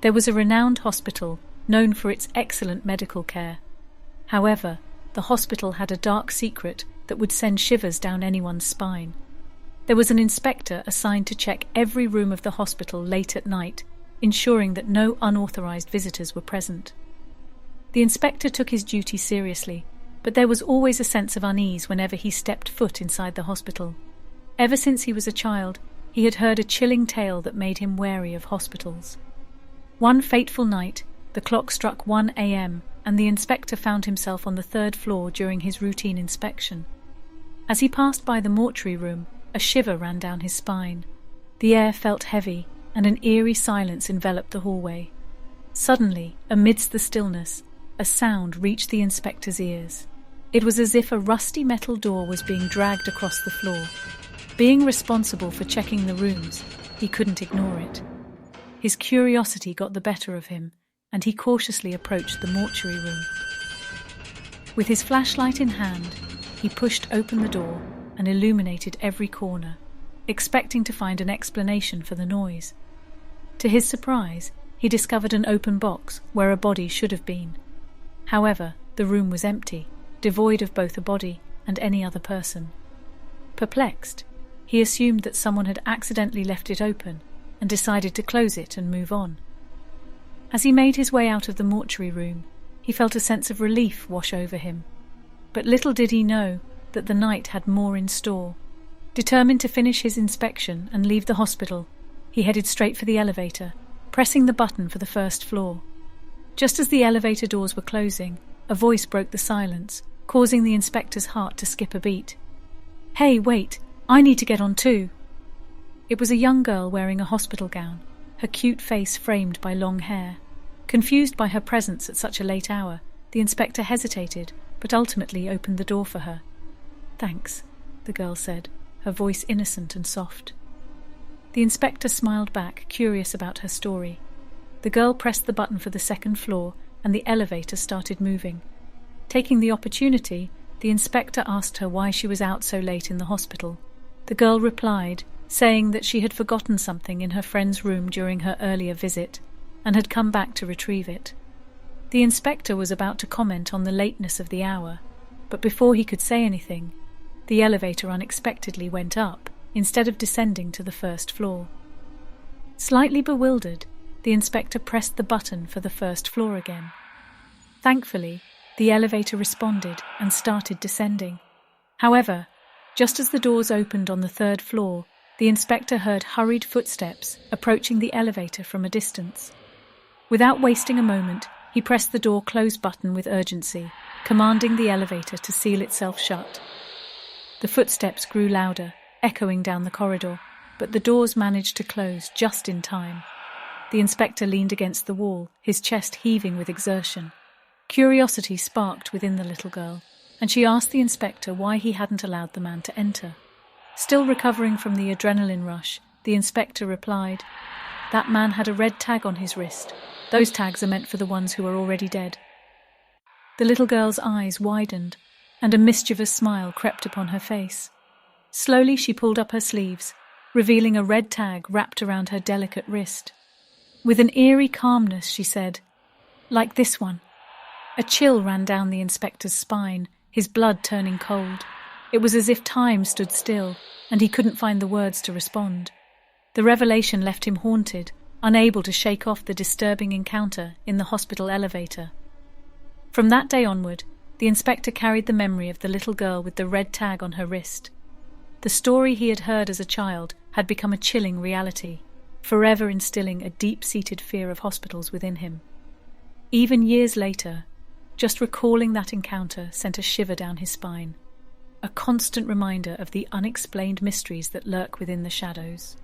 There was a renowned hospital known for its excellent medical care. However, the hospital had a dark secret that would send shivers down anyone's spine. There was an inspector assigned to check every room of the hospital late at night, ensuring that no unauthorized visitors were present. The inspector took his duty seriously, but there was always a sense of unease whenever he stepped foot inside the hospital. Ever since he was a child, he had heard a chilling tale that made him wary of hospitals. One fateful night, the clock struck 1 a.m., and the inspector found himself on the 3rd floor during his routine inspection. As he passed by the mortuary room, a shiver ran down his spine. The air felt heavy, and an eerie silence enveloped the hallway. Suddenly, amidst the stillness, a sound reached the inspector's ears. It was as if a rusty metal door was being dragged across the floor. Being responsible for checking the rooms, he couldn't ignore it. His curiosity got the better of him, and he cautiously approached the mortuary room. With his flashlight in hand, he pushed open the door and illuminated every corner, expecting to find an explanation for the noise. To his surprise, he discovered an open box where a body should have been. However, the room was empty, devoid of both a body and any other person. Perplexed, he assumed that someone had accidentally left it open and decided to close it and move on. As he made his way out of the mortuary room, he felt a sense of relief wash over him. But little did he know that the night had more in store. Determined to finish his inspection and leave the hospital, he headed straight for the elevator, pressing the button for the 1st floor. Just as the elevator doors were closing, a voice broke the silence, causing the inspector's heart to skip a beat. "Hey, wait! I need to get on too!" It was a young girl wearing a hospital gown, her cute face framed by long hair. Confused by her presence at such a late hour, the inspector hesitated, but ultimately opened the door for her. "Thanks," the girl said, her voice innocent and soft. The inspector smiled back, curious about her story. The girl pressed the button for the 2nd floor, and the elevator started moving. Taking the opportunity, the inspector asked her why she was out so late in the hospital. The girl replied, saying that she had forgotten something in her friend's room during her earlier visit, and had come back to retrieve it. The inspector was about to comment on the lateness of the hour, but before he could say anything, the elevator unexpectedly went up, instead of descending to the 1st floor. Slightly bewildered, the inspector pressed the button for the 1st floor again. Thankfully, the elevator responded and started descending. However, just as the doors opened on the 3rd floor, the inspector heard hurried footsteps approaching the elevator from a distance. Without wasting a moment, he pressed the door close button with urgency, commanding the elevator to seal itself shut. The footsteps grew louder, echoing down the corridor, but the doors managed to close just in time. The inspector leaned against the wall, his chest heaving with exertion. Curiosity sparked within the little girl, and she asked the inspector why he hadn't allowed the man to enter. Still recovering from the adrenaline rush, the inspector replied, "That man had a red tag on his wrist. Those tags are meant for the ones who are already dead." The little girl's eyes widened, and a mischievous smile crept upon her face. Slowly she pulled up her sleeves, revealing a red tag wrapped around her delicate wrist. With an eerie calmness, she said, "Like this one." A chill ran down the inspector's spine, his blood turning cold. It was as if time stood still, and he couldn't find the words to respond. The revelation left him haunted, unable to shake off the disturbing encounter in the hospital elevator. From that day onward, the inspector carried the memory of the little girl with the red tag on her wrist. The story he had heard as a child had become a chilling reality, forever instilling a deep-seated fear of hospitals within him. Even years later, just recalling that encounter sent a shiver down his spine, a constant reminder of the unexplained mysteries that lurk within the shadows.